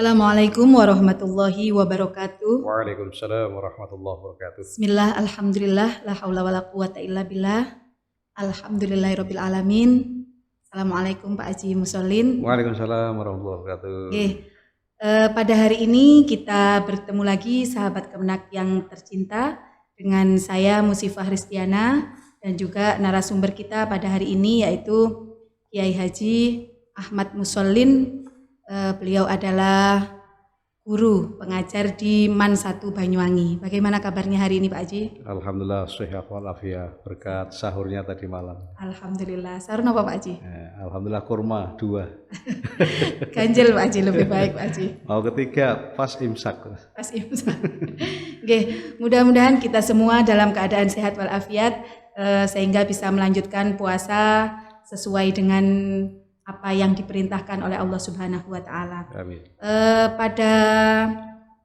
Assalamualaikum warahmatullahi wabarakatuh. Waalaikumsalam warahmatullahi wabarakatuh. Bismillah, alhamdulillah, la haula wala quwata illa billah. Alhamdulillahirabbil alamin. Assalamualaikum Pak Haji Musholin. Waalaikumsalam warahmatullahi wabarakatuh. Pada hari ini kita bertemu lagi sahabat Kemenak yang tercinta dengan saya Musifah Ristiana dan juga narasumber kita pada hari ini yaitu Kiai Haji Ahmad Musholin. Beliau adalah guru pengajar di MAN 1 Banyuwangi. Bagaimana kabarnya hari ini Pak Haji? Alhamdulillah sehat walafiat berkat sahurnya tadi malam. Alhamdulillah. Sahur apa Pak Haji? Alhamdulillah kurma 2. Ganjil Pak Haji, lebih baik Pak Haji. Mau ketiga pas imsak. Pas imsak. Oke, mudah-mudahan kita semua dalam keadaan sehat walafiat sehingga bisa melanjutkan puasa sesuai dengan apa yang diperintahkan oleh Allah Subhanahu wa Ta'ala. Amin. Pada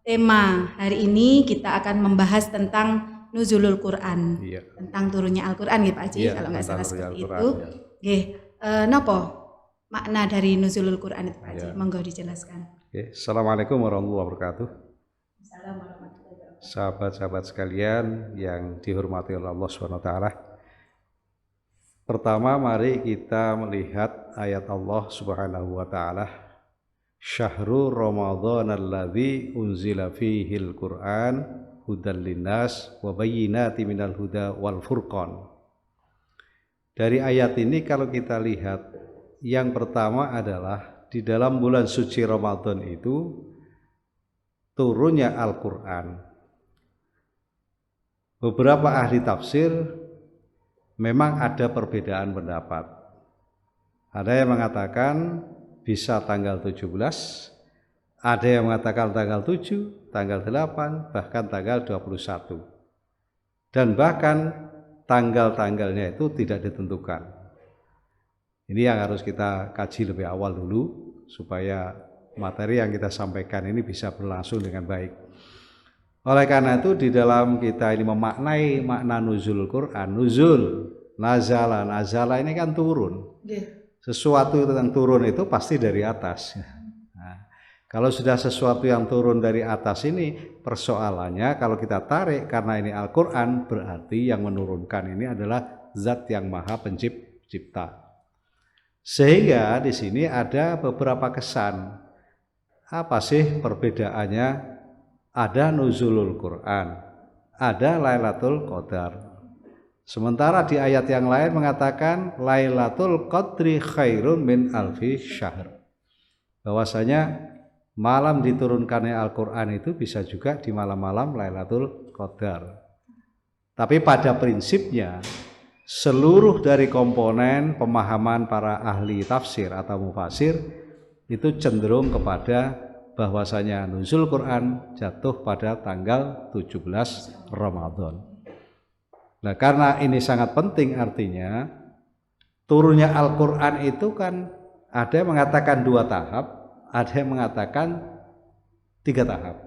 tema hari ini kita akan membahas tentang nuzulul Quran, tentang turunnya Al-Quran ya Pak Haji, kalau nggak salah seperti itu. Nopo makna dari nuzulul Quran itu Pak Haji? Monggo dijelaskan. Assalamualaikum warahmatullahi wabarakatuh. Assalamualaikum warahmatullahi wabarakatuh. Sahabat-sahabat sekalian yang dihormati oleh Allah Subhanahu wa Ta'ala. Pertama, mari kita melihat ayat Allah Subhanahu wa Ta'ala. Syahrul Ramadan alladzi unzila fihil Qur'an hudan linnas wa bayyinati minal huda wal furqan. Dari ayat ini kalau kita lihat, yang pertama adalah di dalam bulan suci Ramadan itu turunnya Al-Qur'an. Beberapa ahli tafsir memang ada perbedaan pendapat. Ada yang mengatakan bisa tanggal 17, ada yang mengatakan tanggal 7, tanggal 8, bahkan tanggal 21. Dan bahkan tanggal-tanggalnya itu tidak ditentukan. Ini yang harus kita kaji lebih awal dulu supaya materi yang kita sampaikan ini bisa berlangsung dengan baik. Oleh karena itu di dalam kita ini memaknai makna nuzul Quran, nuzul, nazala ini kan turun. Sesuatu yang turun itu pasti dari atas. Nah, kalau sudah sesuatu yang turun dari atas ini, persoalannya kalau kita tarik karena ini Al-Quran, berarti yang menurunkan ini adalah Zat yang Maha Pencipta. Sehingga di sini ada beberapa kesan. Apa sih perbedaannya? Ada nuzulul Quran, ada Lailatul Qadar. Sementara di ayat yang lain mengatakan Lailatul Qadri khairun min alfi syahr. Bahwasanya malam diturunkannya Al-Quran itu bisa juga di malam-malam Lailatul Qadar. Tapi pada prinsipnya seluruh dari komponen pemahaman para ahli tafsir atau mufasir itu cenderung kepada bahwasanya nuzul Quran jatuh pada tanggal 17 Ramadan. Nah, karena ini sangat penting, artinya turunnya Al-Quran itu kan ada yang mengatakan 2 tahap, ada yang mengatakan 3 tahap.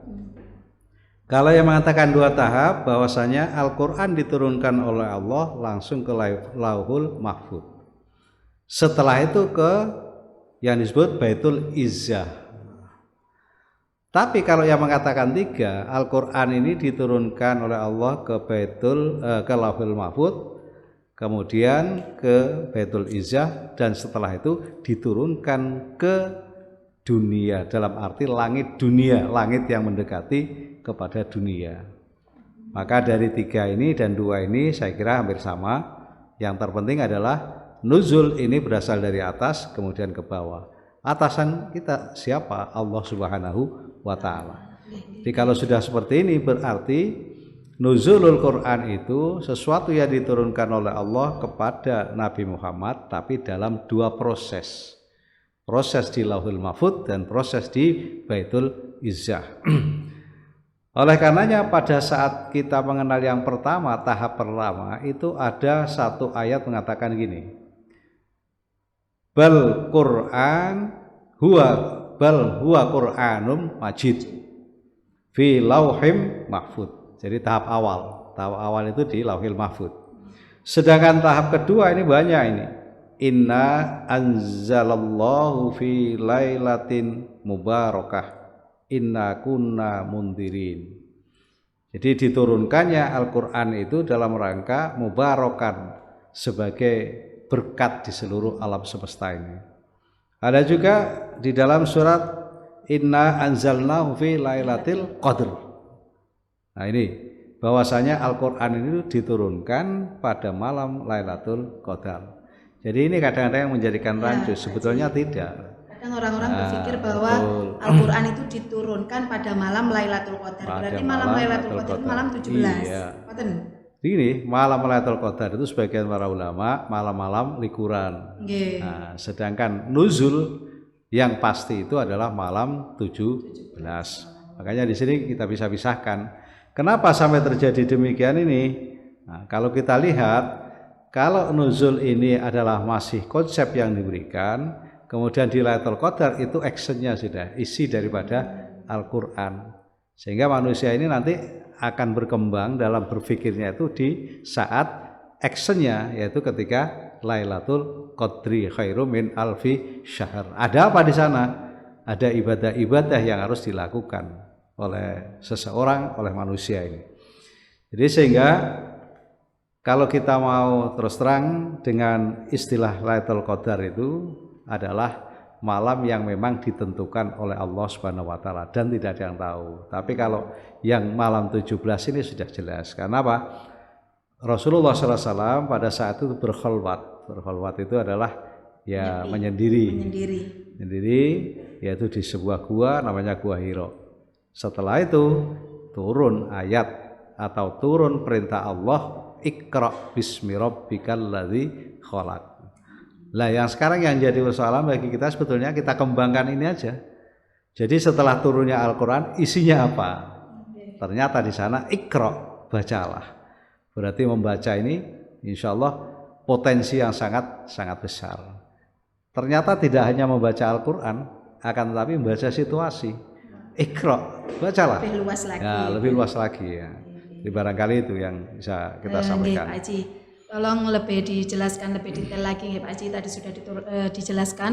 Kalau yang mengatakan 2 tahap, bahwasanya Al-Quran diturunkan oleh Allah langsung ke Lauhul Mahfuz. Setelah itu ke yang disebut Baitul Izzah. Tapi kalau yang mengatakan 3, Al-Quran ini diturunkan oleh Allah ke Lauhul Mahfuz, kemudian ke Baitul Izzah, dan setelah itu diturunkan ke dunia, dalam arti langit dunia, langit yang mendekati kepada dunia. Maka dari 3 ini dan 2 ini saya kira hampir sama. Yang terpenting adalah nuzul ini berasal dari atas kemudian ke bawah. Atasan kita siapa? Allah Subhanahu wa Ta'ala. Jadi kalau sudah seperti ini berarti nuzulul Quran itu sesuatu yang diturunkan oleh Allah kepada Nabi Muhammad, tapi dalam 2 proses. Proses di Lauhul Mahfuz dan proses di Baitul Izzah. Oleh karenanya pada saat kita mengenal yang pertama, tahap pertama itu ada 1 ayat mengatakan gini. Bal huwa Qur'anum majid fi lauhim mahfud. Jadi tahap awal itu di Lauhil Mahfuz. Sedangkan tahap kedua ini banyak ini. Inna anzalallahu fi lailatin mubarakah inna kunna mundirin. Jadi diturunkannya Al-Qur'an itu dalam rangka mubarakan, sebagai berkat di seluruh alam semesta ini. Ada juga di dalam surat inna anzalnahu fi lailatul qadr. Nah ini bahwasanya Al-Qur'an ini diturunkan pada malam Lailatul Qadar. Jadi ini kadang-kadang yang menjadikan rancu, sebetulnya tidak. Kadang orang-orang berpikir bahwa Al-Qur'an itu diturunkan pada malam Lailatul Qadar. Berarti malam Lailatul Qadar itu malam 17. Iya. Ngoten. Ini malam Lailatul Qadar itu sebagian para ulama malam-malam likuran. Nggih. Nah, sedangkan nuzul yang pasti itu adalah malam 17. Makanya di sini kita bisa pisahkan. Kenapa sampai terjadi demikian ini? Nah, kalau kita lihat, kalau nuzul ini adalah masih konsep yang diberikan, kemudian di Lailatul Qadar itu actionnya sudah isi daripada Al-Qur'an. Sehingga manusia ini nanti akan berkembang dalam berpikirnya itu di saat actionnya, yaitu ketika Lailatul Qadri khairum min alfi syahr. Ada apa di sana? Ada ibadah-ibadah yang harus dilakukan oleh seseorang, oleh manusia ini. Jadi sehingga kalau kita mau terus terang dengan istilah Lailatul Qadar itu adalah malam yang memang ditentukan oleh Allah Subhanahu wa taala dan tidak ada yang tahu. Tapi kalau yang malam 17 ini sudah jelas. Karena apa? Rasulullah SAW pada saat itu berkhalwat. Berkhalwat itu adalah ya menyendiri, yaitu di sebuah gua namanya Gua Hira. Setelah itu turun ayat atau turun perintah Allah, Iqra bismi rabbikal ladzi khalaq. Lah yang sekarang yang jadi persoalan bagi kita sebetulnya kita kembangkan ini aja. Jadi setelah turunnya Al-Qur'an isinya apa? Ternyata di sana Iqra, bacalah. Berarti membaca ini insya Allah potensi yang sangat besar. Ternyata tidak hanya membaca Al-Qur'an, akan tetapi membaca situasi. Iqra, bacalah. Lebih luas lagi. Ya, lebih luas lagi ya. Di barangkali itu yang bisa kita sampaikan. Pak Haji, tolong lebih dijelaskan lebih detail lagi ya Pak Haji. Tadi sudah dijelaskan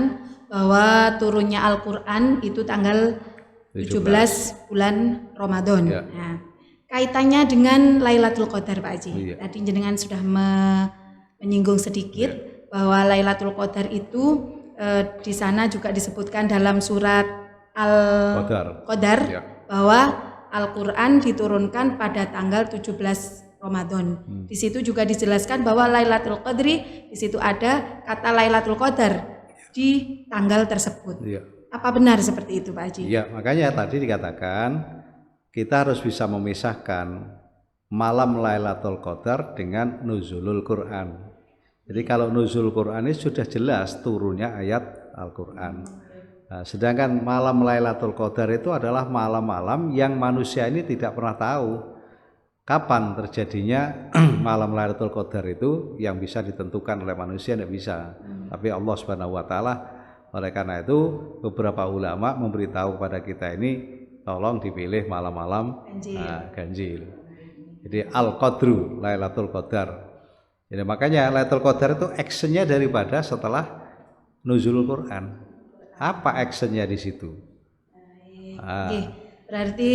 bahwa turunnya Al-Qur'an itu tanggal 17 bulan Ramadan. Ya. Nah, kaitannya dengan Lailatul Qadar Pak Haji. Iya. Tadi jenengan sudah menyinggung sedikit bahwa Lailatul Qadar itu di sana juga disebutkan dalam surat Al-Qadar bahwa Al-Qur'an diturunkan pada tanggal 17 Ramadan. Di situ juga dijelaskan bahwa Lailatul Qadri, di situ ada kata Lailatul Qadar di tanggal tersebut. Iya. Apa benar seperti itu Pak Haji? Iya, makanya tadi dikatakan kita harus bisa memisahkan malam Lailatul Qadar dengan nuzulul Quran. Jadi kalau nuzul Quran ini sudah jelas turunnya ayat Al-Quran. Nah, sedangkan malam Lailatul Qadar itu adalah malam-malam yang manusia ini tidak pernah tahu kapan terjadinya malam Lailatul Qadar itu, yang bisa ditentukan oleh manusia tidak bisa. Tapi Allah Subhanahu wa taala, oleh karena itu beberapa ulama memberitahu kepada kita ini tolong dipilih malam-malam ganjil. Jadi Al-Qadru Lailatul Qadar. Jadi makanya Lailatul Qadar itu actionnya daripada setelah nuzulul Quran. Apa actionnya di situ? Berarti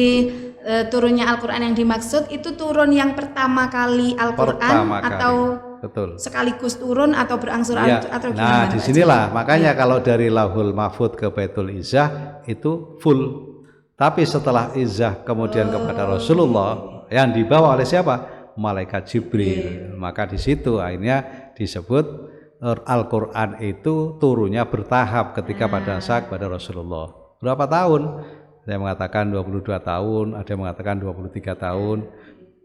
turunnya Al-Quran yang dimaksud itu turun yang pertama kali Al-Quran atau betul. Sekaligus turun atau berangsur-angsur atau Nah gimana? disinilah makanya kalau dari Lauhul Mahfud ke Baitul Izzah itu full. Tapi setelah Izzah kemudian kepada Rasulullah yang dibawa oleh siapa? Malaikat Jibril. Maka di situ akhirnya disebut Al-Quran itu turunnya bertahap ketika pada saat kepada Rasulullah. Berapa tahun? Ada yang mengatakan 22 tahun, ada yang mengatakan 23 tahun.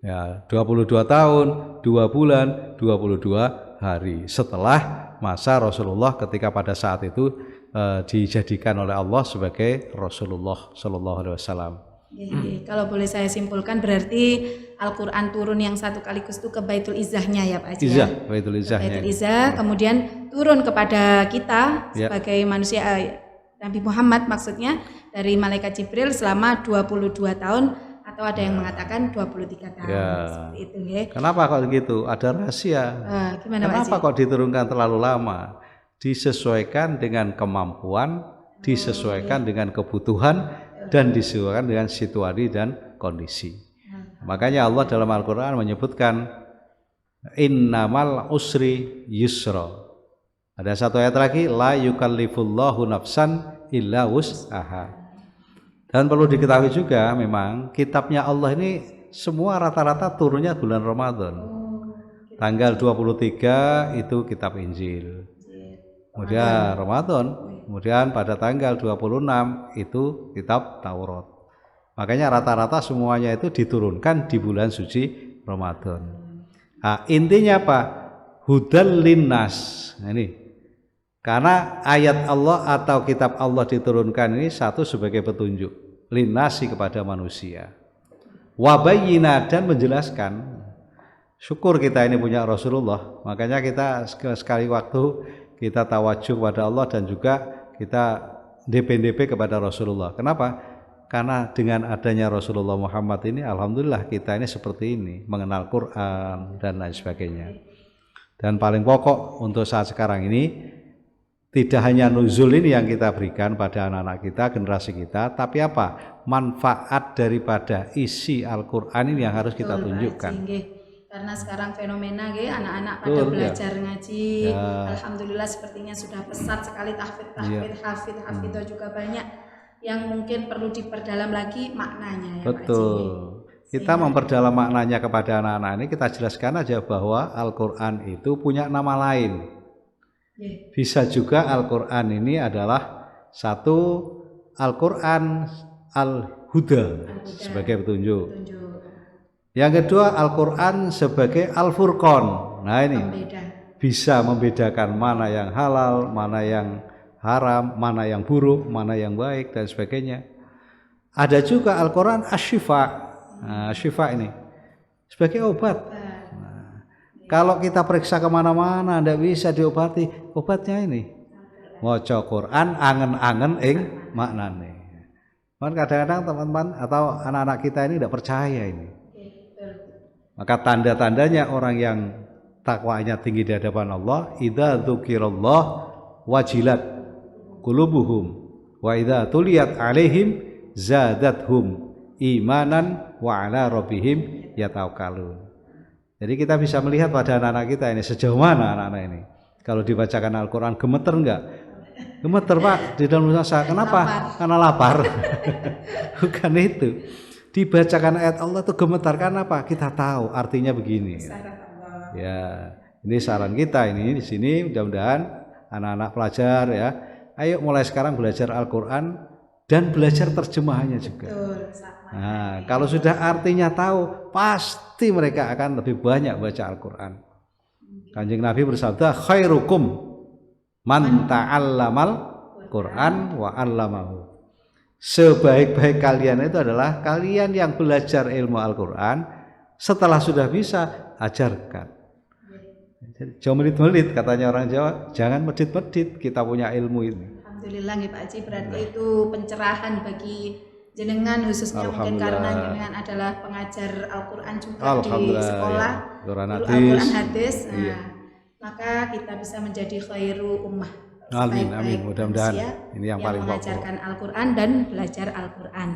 Ya, 22 tahun, 2 bulan, 22 hari. Setelah masa Rasulullah ketika pada saat itu dijadikan oleh Allah sebagai Rasulullah Shallallahu Alaihi Wasallam. Kalau boleh saya simpulkan berarti Al-Quran turun yang satu kaligus itu ke Baitul Izzahnya ya Pak Haji. Izzah, Baitul Izzahnya. Baitul Izzah, kemudian turun kepada kita sebagai manusia Nabi Muhammad maksudnya dari Malaikat Jibril selama 22 tahun atau ada yang mengatakan 23 tahun. Seperti itu ya. Kenapa kok gitu? Ada rahasia. Kenapa kok diturunkan terlalu lama? Disesuaikan dengan kemampuan, disesuaikan dengan kebutuhan dan disesuaikan dengan situasi dan kondisi. Makanya Allah dalam Al-Quran menyebutkan innamal usri yusra. Ada satu ayat lagi, la yukallifullahu nafsan illa wus'aha. Dan perlu diketahui juga memang kitabnya Allah ini semua rata-rata turunnya bulan Ramadan. Tanggal 23 itu kitab Injil. Kemudian Ramadan, kemudian pada tanggal 26 itu kitab Taurat. Makanya rata-rata semuanya itu diturunkan di bulan suci Ramadan. Nah, intinya apa? Hudal linnas. Nah, ini karena ayat Allah atau kitab Allah diturunkan ini satu sebagai petunjuk linnasi kepada manusia. Wabayina dan menjelaskan. Syukur kita ini punya Rasulullah. Makanya kita sekali waktu kita tawajuh kepada Allah dan juga kita DP kepada Rasulullah. Kenapa? Karena dengan adanya Rasulullah Muhammad ini, alhamdulillah kita ini seperti ini, mengenal Quran dan lain sebagainya. Dan paling pokok untuk saat sekarang ini, tidak hanya nuzul ini yang kita berikan pada anak-anak kita, generasi kita, tapi apa? Manfaat daripada isi Al-Quran ini yang harus kita tunjukkan. Karena sekarang fenomena anak-anak pada belajar ngaji, alhamdulillah sepertinya sudah pesat sekali hafid juga banyak. Yang mungkin perlu diperdalam lagi maknanya ya. Betul. Kita memperdalam maknanya kepada anak-anak ini, kita jelaskan aja bahwa Al-Quran itu punya nama lain. Bisa juga Al-Quran ini adalah satu Al-Quran Al-Huda sebagai petunjuk. Yang kedua Al-Quran sebagai Al-Furqan. Nah ini bisa membedakan mana yang halal, mana yang haram, mana yang buruk, mana yang baik dan sebagainya. Ada juga Al-Quran Asy-Syifa. Nah, Syifa ini sebagai obat. Nah, kalau kita periksa kemana-mana tidak bisa diobati, obatnya ini maca Quran angen-angen ing maknane. Kadang-kadang teman-teman atau anak-anak kita ini tidak percaya ini. Maka tanda-tandanya orang yang takwanya tinggi di hadapan Allah, idza dzukirallah wajilat qulubuhum wa idza tuliyat alaihim zadathum imanan wa ala rabbihim yatawakkalun. Jadi kita bisa melihat pada anak-anak kita ini sejauh mana anak-anak ini. Kalau dibacakan Al-Quran gemeter enggak? Gemeter Pak di dalam usaha. Kenapa? Lapar. Karena lapar. Bukan itu. Dibacakan ayat Allah itu gemetar karena apa? Kita tahu artinya begini. Ya, ini saran kita ini di sini mudah-mudahan anak-anak pelajar ya. Ayo mulai sekarang belajar Al-Quran dan belajar terjemahannya juga. Nah, kalau sudah artinya tahu, pasti mereka akan lebih banyak baca Al-Quran. Kanjeng Nabi bersabda, khairukum man ta'allamal Quran wa 'allamahu. Sebaik-baik kalian itu adalah kalian yang belajar ilmu Al-Quran, setelah sudah bisa, ajarkan. Jangan medit-medit katanya orang Jawa, jangan medit-medit, kita punya ilmu ini. Alhamdulillah Pak Haji, berarti itu pencerahan bagi jenengan khususnya mungkin karena jenengan adalah pengajar Al-Quran juga di sekolah Quran hadis. Nah, maka kita bisa menjadi khairu ummah. Amin, amin. Mudah-mudahan ini yang paling pokok. Mengajarkan Al-Quran dan belajar Al-Quran.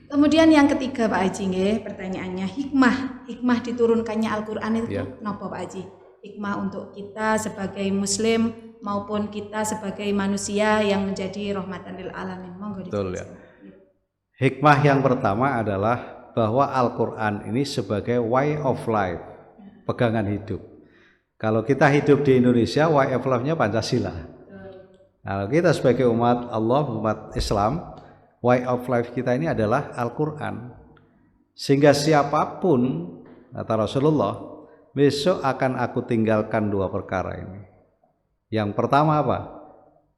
Kemudian yang ketiga Pak Haji, pertanyaannya hikmah diturunkannya Al-Quran itu kenapa Pak Haji? Hikmah untuk kita sebagai muslim maupun kita sebagai manusia yang menjadi rahmatan lil alamin. Monggo. Betul ya. Hikmah yang pertama adalah bahwa Al-Quran ini sebagai way of life, pegangan hidup. Kalau kita hidup di Indonesia, way of life-nya Pancasila. Kalau kita sebagai umat Allah, umat Islam, way of life kita ini adalah Al-Quran. Sehingga siapapun, kata Rasulullah, besok akan aku tinggalkan dua perkara ini. Yang pertama apa?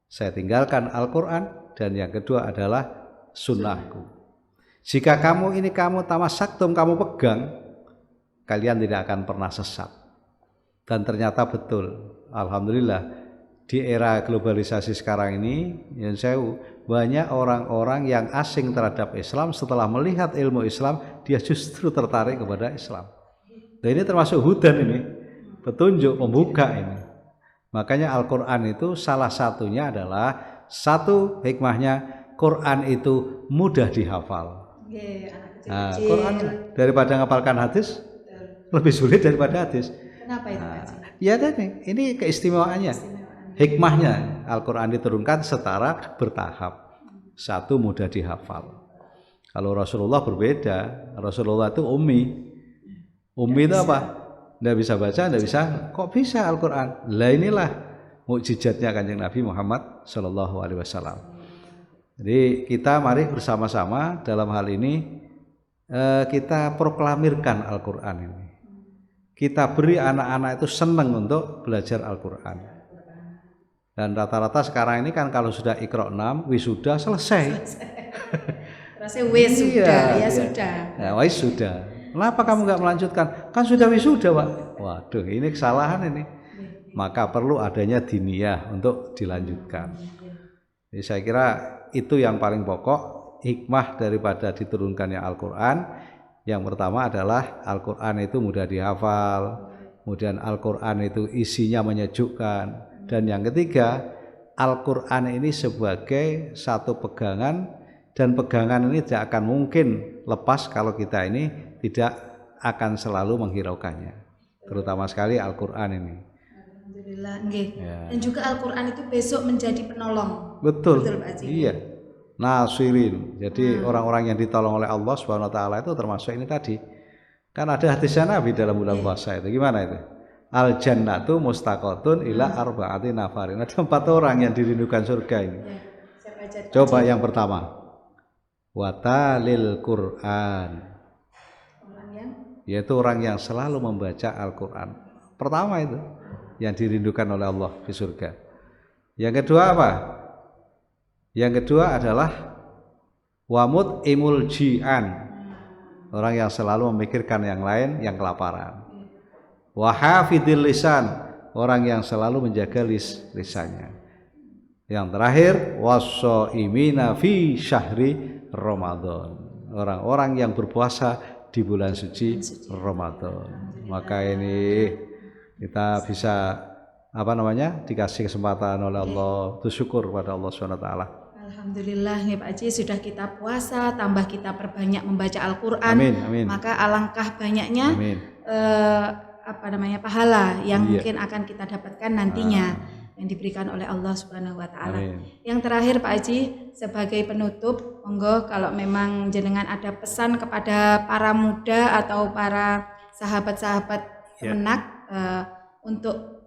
Saya tinggalkan Al-Quran, dan yang kedua adalah sunnahku. Jika kamu tamasaktum, kamu pegang, kalian tidak akan pernah sesat. Dan ternyata betul, alhamdulillah di era globalisasi sekarang ini, banyak orang-orang yang asing terhadap Islam setelah melihat ilmu Islam, dia justru tertarik kepada Islam. Dan ini termasuk hudan ini, petunjuk, pembuka ini. Makanya Al-Quran itu salah satunya adalah satu hikmahnya Quran itu mudah dihafal. Oke, anak Nah, kecil-kecil. Quran daripada ngapalkan hadis lebih sulit daripada hadis. Kenapa itu Pak Haji? Ya tadi, ini keistimewaannya. Hikmahnya Al-Quran diturunkan secara bertahap. Satu mudah dihafal. Kalau Rasulullah berbeda. Rasulullah itu ummi. Ummi itu apa? Tidak bisa baca, tidak bisa. Kok bisa Al-Quran? Lah inilah mukjizatnya Kanjeng Nabi Muhammad Sallallahu Alaihi Wasallam. Jadi kita mari bersama-sama dalam hal ini kita proklamirkan Al-Quran ini. Kita beri anak-anak itu senang untuk belajar Al-Quran. Dan rata-rata sekarang ini kan kalau sudah Iqra 6, wisuda selesai. Rasanya sudah, ya sudah. Ya, sudah. Kenapa kamu nggak melanjutkan? Kan sudah wisuda, Pak. Waduh, ini kesalahan ini. Maka perlu adanya diniyah untuk dilanjutkan. Jadi saya kira itu yang paling pokok, hikmah daripada diturunkannya Al-Quran. Yang pertama adalah Al-Quran itu mudah dihafal, kemudian Al-Quran itu isinya menyejukkan, dan yang ketiga Al-Quran ini sebagai satu pegangan, dan pegangan ini tidak akan mungkin lepas kalau kita ini tidak akan selalu menghiraukannya, terutama sekali Al-Quran ini. Alhamdulillah, ya. Dan juga Al-Quran itu besok menjadi penolong. Betul, Pak Haji? Iya. Nasirin, jadi orang-orang yang ditolong oleh Allah Subhanahu Wa Taala itu termasuk ini tadi. Kan ada hadisnya Nabi dalam bulan puasa itu, gimana itu? Al jannatu mustaqotun ila arba'ati nafarin. Ada 4 orang yang dirindukan surga ini. Coba yang pertama, watalil Quran, yaitu orang yang selalu membaca Al-Quran. Pertama itu yang dirindukan oleh Allah di surga. Yang kedua apa? Yang kedua adalah wamut imul ji'an, orang yang selalu memikirkan yang lain yang kelaparan. Wahafidil lisan, orang yang selalu menjaga lisannya. Yang terakhir washoimina fi syahri Ramadan, orang-orang yang berpuasa di bulan suci Ramadan. Maka ini kita bisa dikasih kesempatan oleh Allah, bersyukur kepada Allah SWT. Alhamdulillah ya Pak Haji, sudah kita puasa, tambah kita perbanyak membaca Al-Quran. Amin. Maka alangkah banyaknya pahala yang mungkin akan kita dapatkan nantinya yang diberikan oleh Allah Subhanahu Wa Taala. Yang terakhir Pak Haji, sebagai penutup, monggo kalau memang jenengan ada pesan kepada para muda atau para sahabat-sahabat Kemenak untuk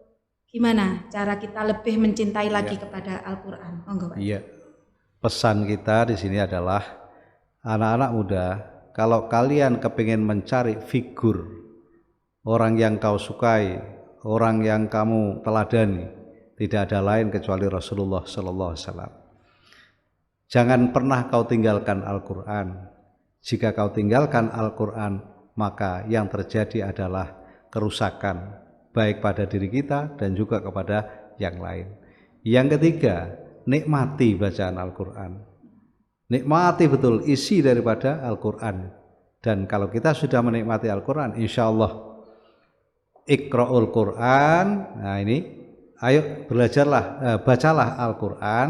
gimana cara kita lebih mencintai lagi kepada Al-Quran, monggo Pak. Iya. Pesan kita di sini adalah anak-anak muda, kalau kalian kepingin mencari figur orang yang kau sukai, orang yang kamu teladani, tidak ada lain kecuali Rasulullah Sallallahu Alaihi Wasallam. Jangan pernah kau tinggalkan Al-Quran. Jika kau tinggalkan Al-Quran, maka yang terjadi adalah kerusakan, baik pada diri kita dan juga kepada yang lain. Yang ketiga, nikmati bacaan Al-Quran. Nikmati betul isi daripada Al-Quran. Dan kalau kita sudah menikmati Al-Quran, insya Allah Iqra'ul Quran. Nah ini, ayo belajarlah, bacalah Al-Quran.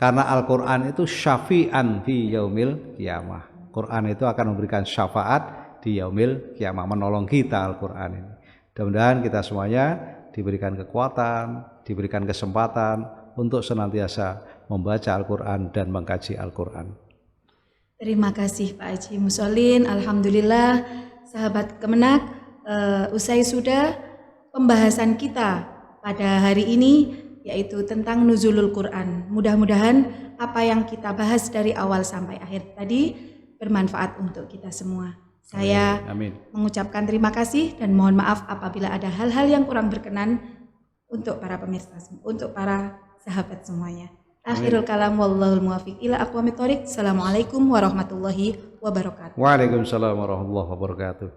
Karena Al-Quran itu syafi'an fi yaumil qiyamah. Quran itu akan memberikan syafaat di yaumil qiyamah, menolong kita Al-Quran ini. Mudah-mudahan kita semuanya diberikan kekuatan, diberikan kesempatan untuk senantiasa membaca Al-Quran dan mengkaji Al-Quran. Terima kasih Pak Haji Musholin. Alhamdulillah sahabat Kemenak, usai sudah pembahasan kita pada hari ini, yaitu tentang nuzulul Quran. Mudah-mudahan apa yang kita bahas dari awal sampai akhir tadi bermanfaat untuk kita semua. Saya mengucapkan terima kasih dan mohon maaf apabila ada hal-hal yang kurang berkenan untuk para pemirsa, untuk para sahabat semuanya. Akhirul kalam wallahul muwaffiq ila aqwamit thoriq. Assalamualaikum warahmatullahi wabarakatuh. Waalaikumsalam warahmatullahi wabarakatuh.